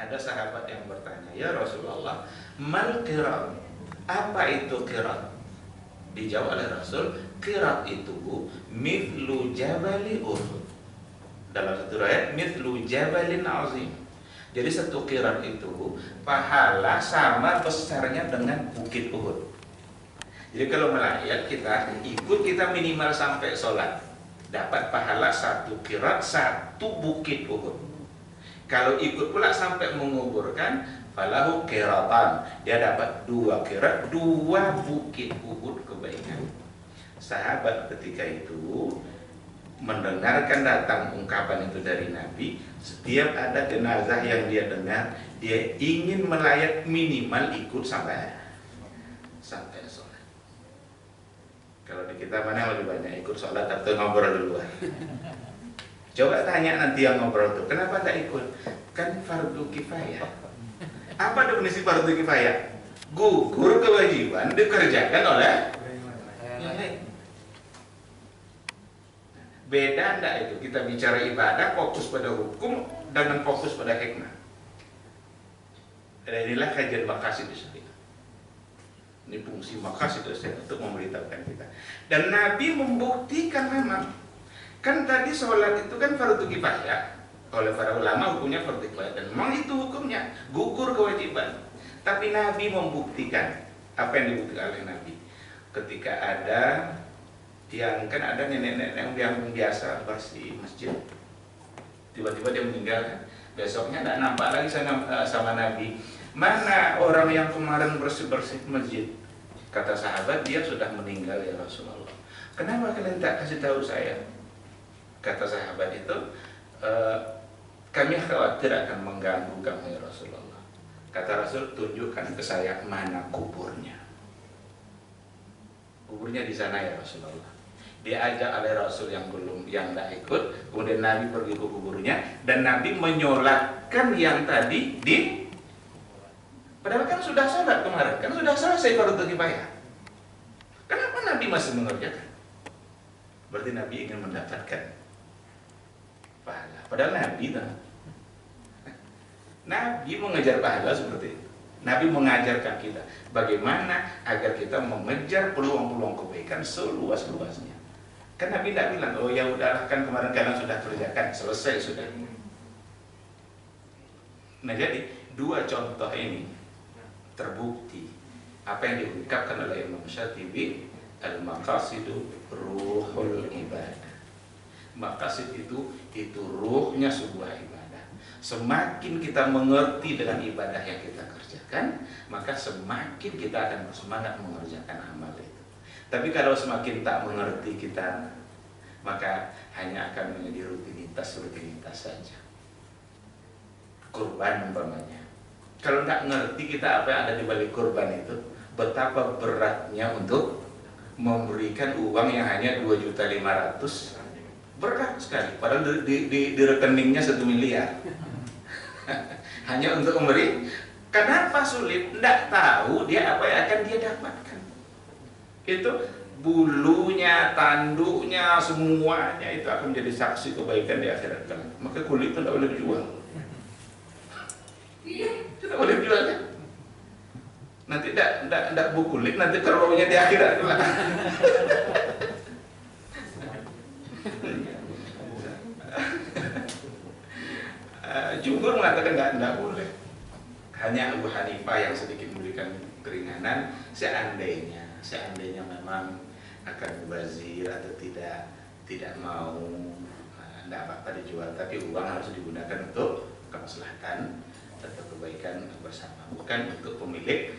Ada sahabat yang bertanya, ya Rasulullah, mal qirat? Apa itu qirat? Dijawab oleh Rasul, qirat itu mithlu jabali Uhud. Dalam satu ayat, mithlu jabalin azim. Jadi satu qirat itu pahala sama besarnya dengan bukit Uhud. Jadi kalau melayat kita ikut, kita minimal sampai sholat, dapat pahala satu qirat, satu bukit Uhud. Kalau ikut pula sampai menguburkan, falahu qiratan, dia dapat 2 qirat, 2 bukit Uhud kebaikan. Sahabat ketika itu mendengarkan datang ungkapan itu dari Nabi. Setiap ada jenazah yang dia dengar, dia ingin melayat minimal ikut sampai sholat. Kalau di kita mana yang lebih banyak ikut sholat atau ngobrol duluan? Coba tanya nanti yang ngobrol tuh, kenapa tak ikut? Kan fardu kifayah. Apa definisi fardu kifayah? Gugur kewajiban dikerjakan oleh yang lain. Beda enggak itu? Kita bicara ibadah fokus pada hukum dengan fokus pada hikmah. Dan inilah kajian makasih di sini. Ini fungsi makasih dosen untuk memberitahukan kita. Dan Nabi membuktikan memang. Kan tadi sholat itu kan fardu kifayah. Oleh para ulama hukumnya fardu kifayah. Dan memang itu hukumnya, gugur kewajiban. Tapi Nabi membuktikan. Apa yang dibuktikan oleh Nabi? Ketika ada yang kan ada nenek-nenek yang biasa bersih masjid, tiba-tiba dia meninggal kan? Besoknya tidak nampak lagi sama Nabi. Mana orang yang kemarin bersih-bersih masjid? Kata sahabat, dia sudah meninggal ya Rasulullah. Kenapa kalian tak kasih tahu saya? Kata sahabat itu, kami khawatir akan mengganggu kamu ya Rasulullah. Kata Rasul, tunjukkan ke saya mana kuburnya. Kuburnya di sana ya Rasulullah. Diajak oleh Rasul yang tidak ikut, kemudian Nabi pergi ke kuburnya dan Nabi menyolatkan yang tadi di. Padahal kan sudah sholat kemarin, kan sudah selesai fardu kifayah. Kenapa Nabi masih mengerjakan? Berarti Nabi ingin mendapatkan pahala. Padahal Nabi mengejar pahala seperti itu. Nabi mengajarkan kita bagaimana agar kita mengejar peluang-peluang kebaikan seluas-luasnya. Kan Nabi tidak bilang, oh ya udahlah kan kemarin kalian sudah kerjakan, selesai sudah. Nah jadi 2 contoh ini terbukti apa yang diungkapkan oleh Imam Syatibi, al-maqasidu ruhul ibadah. Maqasid itu ruhnya sebuah ibadah. Semakin kita mengerti dengan ibadah yang kita kerjakan, maka semakin kita akan bersemangat mengerjakan amal itu. Tapi kalau semakin tak mengerti kita, maka hanya akan menjadi rutinitas saja. Kurban umpamanya. Kalau tidak ngerti kita apa yang ada di balik kurban itu, betapa beratnya untuk memberikan uang yang hanya 2.500.000. Berat sekali. Padahal di rekeningnya 1 miliar. Hanya untuk memberi. Kenapa sulit? Tidak tahu dia apa yang akan dia dapatkan. Itu bulunya, tanduknya, semuanya itu akan menjadi saksi kebaikan di akhirat kelak. Maka kulit itu tidak boleh dijual. Tidak boleh dijual kan? Nanti tidak bukulit, nanti kerbaunya di akhirat kelak. Jumhur mengatakan tidak boleh. Hanya Abu Hanifah yang sedikit memberikan keringanan, seandainya memang akan mubazir atau tidak mau, tidak apa-apa dijual, tapi uang harus digunakan untuk kemaslahatan atau kebaikan bersama, bukan untuk pemilik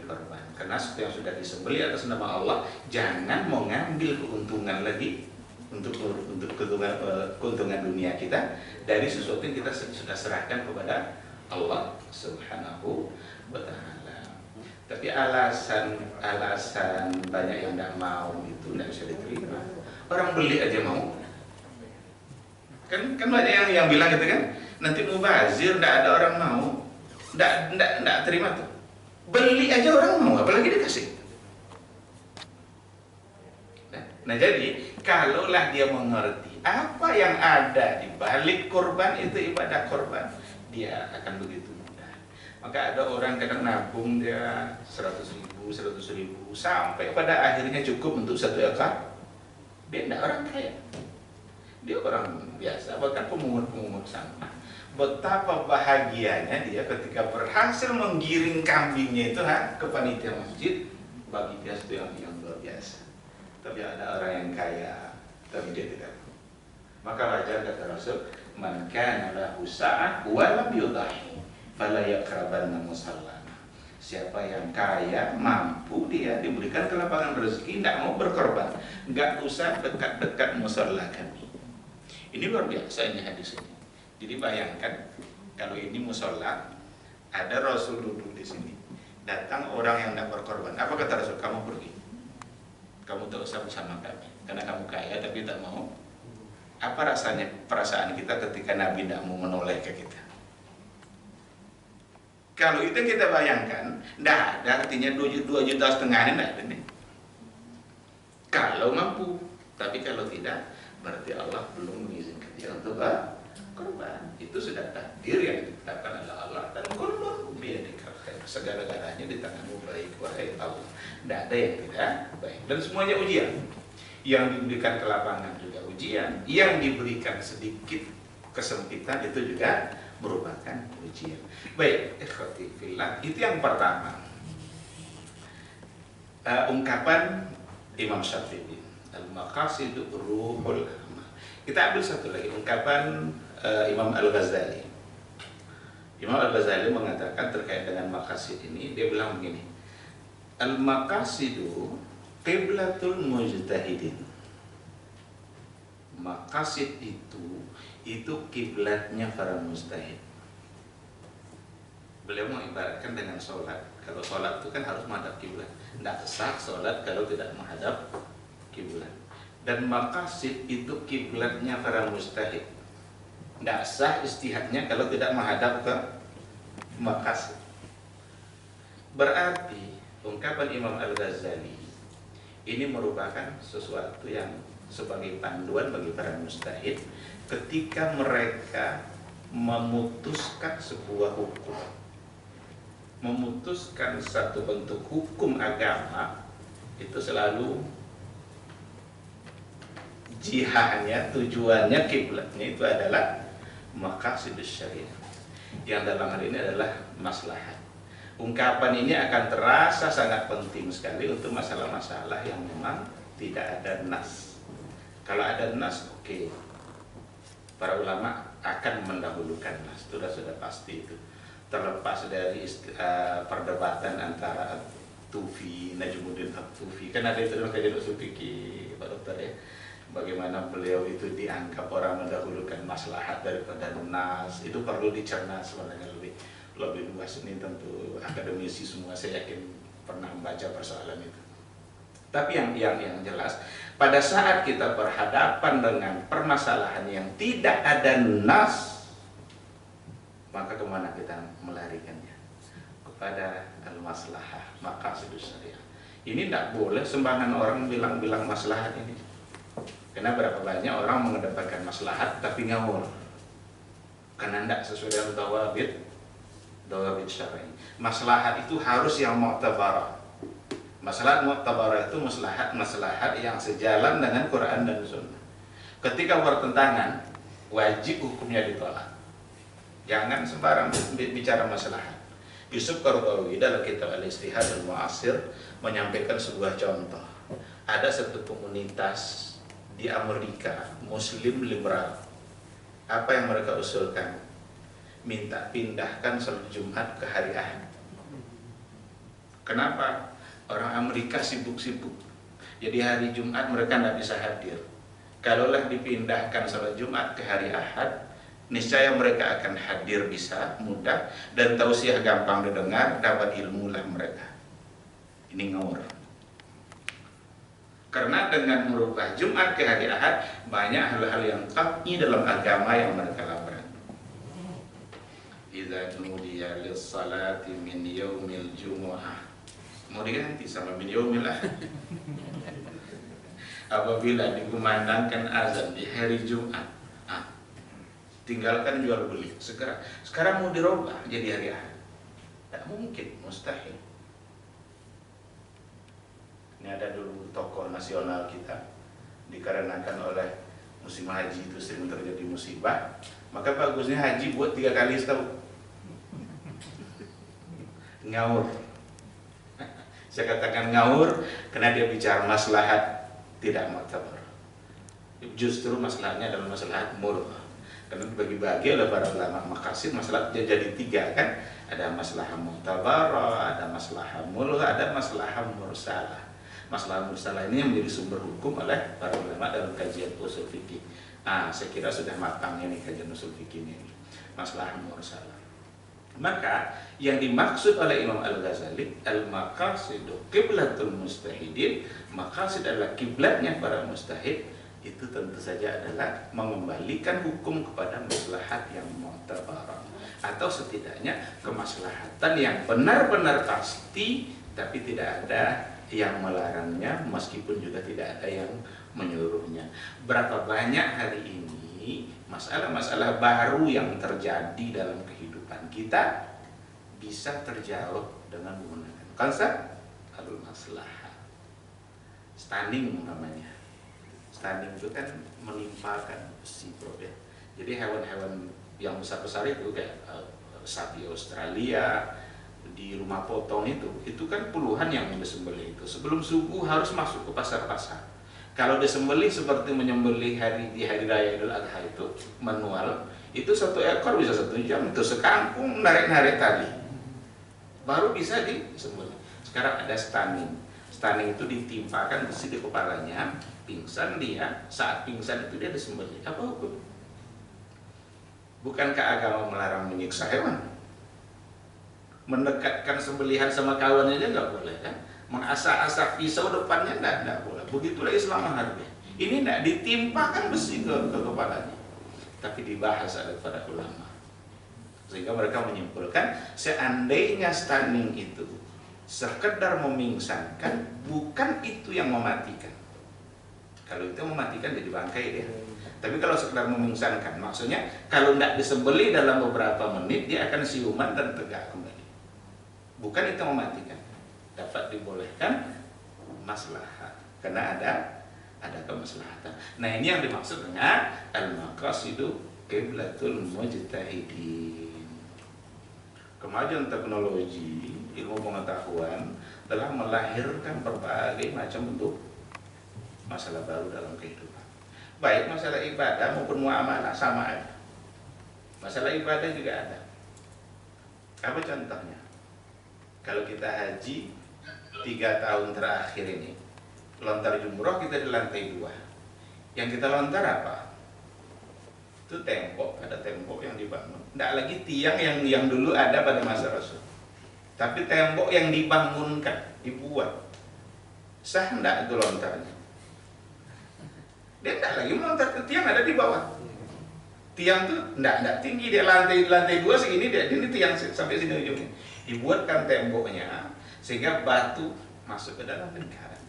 korban. Karena sesuatu yang sudah disembelih atas nama Allah, jangan mengambil keuntungan lagi untuk keuntungan dunia kita dari sesuatu yang kita sudah serahkan kepada Allah Subhanahu wa Ta'ala. Tapi alasan banyak yang tidak mau itu tidak bisa diterima. Orang beli aja mau. Kan banyak yang bilang gitu kan, nanti mubazir tidak ada orang mau, tidak terima tuh. Beli aja orang mau, apalagi dikasih. Nah jadi kalaulah dia mengerti apa yang ada di balik korban itu ibadah korban, dia akan begitu Maka ada orang kadang nabung dia 100.000, 100.000 sampai pada akhirnya cukup untuk 1 ekar. Dia tidak orang kaya, dia orang biasa, bahkan pemungut sampah. Betapa bahagianya dia ketika berhasil menggiring kambingnya itu ke panitia masjid. Bagi dia itu yang luar biasa. Tapi ada orang yang kaya, tapi dia tidak. Maka wajar kata Rasul, man kana lahu sa'ah wa lam yudahi fala yaqrabanna musallana. Siapa yang kaya, mampu, dia diberikan kelapangan rezeki, tidak mau berkorban, nggak usah dekat-dekat musalla kami. Ini luar biasa ini hadis ini. Jadi bayangkan kalau ini musalla, ada Rasul duduk di sini, datang orang yang tidak berkorban. Apa kata Rasul? Kamu pergi, kamu tak usah bersama kami, karena kamu kaya tapi tak mau. Apa rasanya perasaan kita ketika Nabi tidak mau menoleh ke kita? Kalau itu kita bayangkan, tidak ada artinya 2,5 juta ini tidak ada nih. Kalau mampu, tapi kalau tidak, berarti Allah belum mengizinkan dia untuk korban. Itu sudah takdir yang ditetapkan oleh Allah, dan korban biadika khair. Segala-galanya di tanganmu baik, wahai Allah. Tidak ada yang tidak baik, dan semuanya ujian. Yang diberikan kelapangan juga ujian, yang diberikan sedikit kesempitan itu juga merupakan ujian. Baik, ikhwati fillah, itu yang pertama. Ungkapan Imam Syafi'i, al-maqasidu ruhul amal. Kita ambil satu lagi, ungkapan Imam Al-Ghazali. Imam Al-Ghazali mengatakan terkait dengan maqasid ini, dia bilang begini, al-maqasidu qiblatul mujtahidin. Maqasid itu kiblatnya para mujtahid. Beliau mengibaratkan dengan sholat. Kalau sholat itu kan harus menghadap kiblat. Tidak sah sholat kalau tidak menghadap kiblat. Dan maqasid itu kiblatnya para mujtahid. Tidak sah istihadnya kalau tidak menghadap ke maqasid. Berarti ungkapan Imam Al-Ghazali ini merupakan sesuatu yang sebagai panduan bagi para mujtahid ketika mereka memutuskan sebuah hukum, memutuskan satu bentuk hukum agama, itu selalu jihadnya, tujuannya, kiblatnya itu adalah maqasidus syariah, yang dalam hal ini adalah maslahat. Ungkapan ini akan terasa sangat penting sekali untuk masalah-masalah yang memang tidak ada nas. Kalau ada nas, oke. Para ulama akan mendahulukan nas, sudah pasti itu. Terlepas dari perdebatan antara Tufi, Najmuddin At-Tufi, kan ada itu dalam kajian usul fikih, Pak Dokter ya. Bagaimana beliau itu dianggap orang mendahulukan maslahat daripada nas, itu perlu dicerna sebenarnya lebih luas. Ini tentu akademisi semua saya yakin pernah membaca persoalan itu. Tapi yang jelas, pada saat kita berhadapan dengan permasalahan yang tidak ada nas, maka kemana kita melarikannya? Kepada al-maslahah, maqasidus syariah. Ini tidak boleh sembarangan orang bilang-bilang maslahat ini. Karena berapa banyak orang mengedepankan maslahat tapi ngawur, karena tidak sesuai dengan dawabit syar'i. Maslahat itu harus yang mu'tabarah. Maslahat mu'tabarah itu maslahat yang sejalan dengan Quran dan Sunnah. Ketika bertentangan, wajib hukumnya ditolak. Jangan sembarang bicara maslahat. Yusuf Qaradawi dalam kitab Al-Ijtihad Al-Mu'asir menyampaikan sebuah contoh. Ada satu komunitas di Amerika, Muslim liberal. Apa yang mereka usulkan? Minta pindahkan sholat Jumat ke hari Ahad. Kenapa? Orang Amerika sibuk-sibuk, jadi hari Jumat mereka tidak bisa hadir. Kalaulah dipindahkan sholat Jumat ke hari Ahad, niscaya mereka akan hadir bisa mudah, dan tausiah gampang didengar, dapat ilmu lah mereka. Ini ngawur. Karena dengan merubah Jumat ke hari Ahad, banyak hal-hal yang qat'i dalam agama yang mereka lakukan. Idza nudiya lis-salati min yaumil jumu'ah, mau diganti sama min yaumil ahad. Apabila dikumandangkan azan di hari Jumat, tinggalkan jual beli segera. Sekarang mau dirubah jadi hari Ahad. Tidak mungkin, mustahil. Ini ada dulu tokoh nasional kita, dikarenakan oleh musim haji itu sering terjadi musibah, maka bagusnya haji buat 3 kali setahun. Ngaur. Saya katakan ngaur karena dia bicara maslahat tidak mu'tabar. Justru masalahnya adalah masalah mulk. Karena dibagi-bagi oleh para ulama maqasid, masalahnya jadi 3 kan. Ada masalah mu'tabarah, ada masalah mulk, ada masalah mursalah. Masalah mursalah ini yang menjadi sumber hukum oleh para ulama dalam kajian usul fikih. Saya kira sudah matangnya nih kajian usul fikih ini. Masalah mursalah. Maka yang dimaksud oleh Imam Al-Ghazali, al-maqasidu qiblatul mustahidin, maqasid adalah kiblatnya para mustahid, itu tentu saja adalah mengembalikan hukum kepada maslahat yang mu'tabarah, atau setidaknya kemaslahatan yang benar-benar pasti tapi tidak ada yang melarangnya, meskipun juga tidak ada yang menyuruhnya. Berapa banyak hari ini masalah-masalah baru yang terjadi dalam kehidupan kita bisa terjawab dengan menggunakan konsep al-maslahah. Stunning namanya. Stunning itu kan menimpakan besi, bro, ya. Jadi hewan-hewan yang besar-besar itu kayak sapi Australia di rumah potong itu kan puluhan yang disembelih itu. Sebelum subuh harus masuk ke pasar-pasar. Kalau disembelih seperti menyembelih di hari raya Idul Adha itu manual, itu 1 ekor bisa 1 jam, itu sekampung narik-narik tali baru bisa disembelih. Sekarang ada stunning. Stunning itu ditimpakan besi di kepalanya, pingsan dia. Saat pingsan itu dia disembelih. Apa hukum? Bukankah agama melarang menyiksa hewan? Mendekatkan sembelihan sama kawan aja nggak boleh kan? Mengasah-asah pisau depannya nggak boleh. Begitulah Islam menghargai. Ini nggak ditimpakan besi ke kepalanya, tapi dibahas oleh para ulama, sehingga mereka menyimpulkan seandainya stunning itu sekedar memingsankan, bukan itu yang mematikan. Kalau itu mematikan jadi bangkai dia. Tapi kalau sekedar memingsankan, maksudnya kalau tidak disembelih dalam beberapa menit dia akan siuman dan tegak kembali. Bukan itu mematikan, dapat dibolehkan maslahat karena ada kemaslahatan. Nah, ini yang dimaksud dengan al-maqasidu qiblatul mujtahidin. Kemajuan teknologi, ilmu pengetahuan telah melahirkan berbagai macam bentuk masalah baru dalam kehidupan. Baik masalah ibadah maupun muamalah sama ada. Masalah ibadah juga ada. Apa contohnya? Kalau kita haji 3 tahun terakhir ini, lontar jumroh kita di lantai 2. Yang kita lontar apa? Itu tembok, ada tembok yang dibangun. Tidak lagi tiang yang dulu ada pada masa Rasul, tapi tembok yang dibangunkan, dibuat. Sah enggak itu lontarnya? Dia tidak lagi melontar ke tiang, ada di bawah. Tiang tuh enggak tinggi, dia lantai 2 segini, dia ini tiang sampai sini ujungnya. Dibuatkan temboknya sehingga batu masuk ke dalam lingkaran.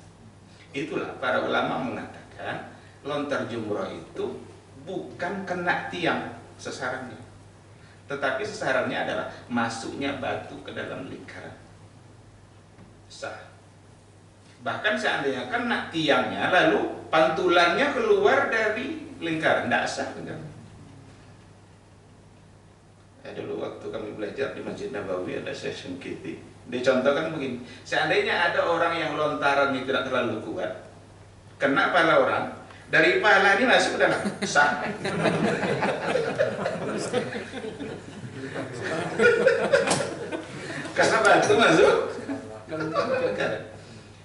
Itulah para ulama mengatakan lontar jumroh itu bukan kena tiang sasarannya, tetapi sasarannya adalah masuknya batu ke dalam lingkaran. Sah. Bahkan seandainya kena tiangnya lalu pantulannya keluar dari lingkaran, tidak sah. Dulu waktu kami belajar di Masjid Nabawi ada session kita, dicontohkan begini: seandainya ada orang yang lontarannya tidak terlalu kuat, kena pala orang, dari pala ini masuk ke dalam, sah. Karena batu masuk.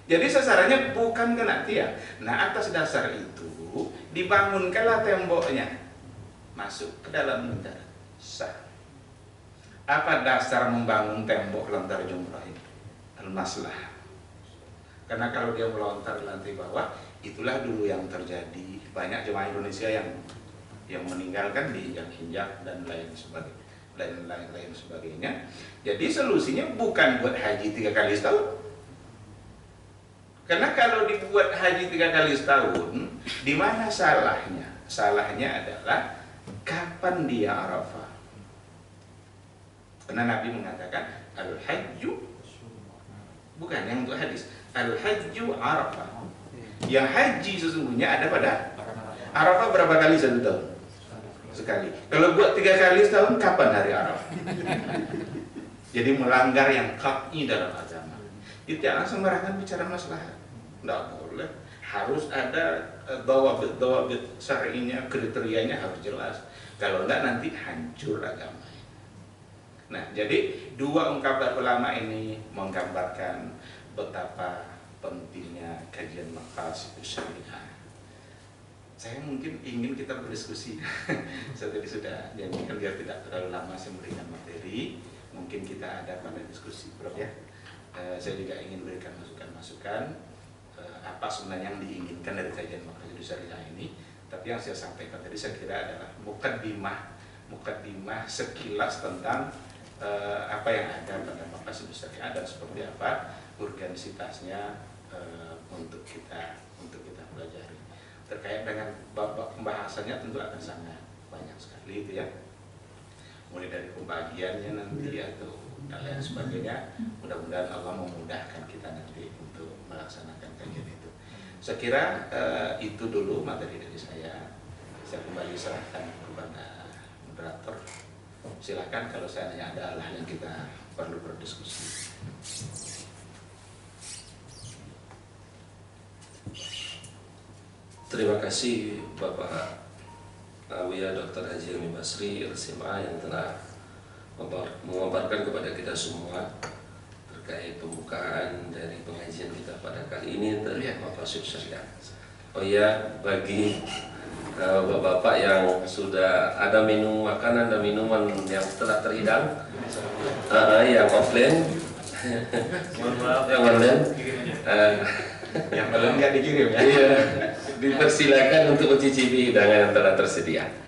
Jadi sasarannya bukan kena tiang. Nah, atas dasar itu dibangunkanlah temboknya, masuk ke dalam lingkaran, sah. Apa dasar membangun tembok lontar jumroh ini? Al-maslahah. Karena kalau dia melontar di lantai bawah, itulah dulu yang terjadi. Banyak jemaah Indonesia yang meninggalkan diinjak-injak dan lain sebagainya. Jadi solusinya bukan buat haji 3 kali setahun. Karena kalau dibuat haji 3 kali setahun, di mana salahnya? Salahnya adalah kapan dia Arafah. Karena Nabi mengatakan al-hajju, bukan yang untuk hadis, al-hajju Arafah. Yang haji sesungguhnya ada pada Arafah. Berapa kali satu tahun? Sekali. Kalau buat 3 kali setahun, kapan hari Arafah? Jadi melanggar yang qat'i dalam agama. Itu jangan sembarangan bicara maslahat. Tidak boleh. Harus ada dawabit syar'inya, kriterianya harus jelas. Kalau enggak nanti hancur agama. Nah, jadi 2 ungkapan ulama ini menggambarkan betapa pentingnya kajian maqasid syariah. Saya mungkin ingin kita berdiskusi. Saya tadi sudah janjikan biar tidak terlalu lama saya memberikan materi. Mungkin kita ada pada diskusi, Prof ya. Saya juga ingin berikan masukan-masukan apa sebenarnya yang diinginkan dari kajian maqasid syariah ini. Tapi yang saya sampaikan tadi saya kira adalah mukaddimah sekilas tentang apa yang ada pada maqasid syariah dan seperti apa urgensitasnya untuk kita pelajari. Terkait dengan bab pembahasannya tentu akan sangat banyak sekali itu ya, mulai dari pembagiannya nanti atau dan lain sebagainya. Mudah-mudahan Allah memudahkan kita nanti untuk melaksanakan kajian itu. Saya kira itu dulu materi dari saya. Saya kembali serahkan kepada moderator. Silakan kalau seandainya ada hal yang kita perlu berdiskusi. Terima kasih Bapak Awiyah Dr. Haji Hilmi Basri LCMA yang telah mengabarkan kepada kita semua terkait pembukaan dari pengajian kita pada kali ini dari maqasid syariah. Oh ya, bagi bapak-bapak yang sudah ada makanan dan minuman yang telah terhidang, yang offline, yang online, yang belum nggak dikirim ya. Iya, dipersilakan untuk mencicipi hidangan yang telah tersedia.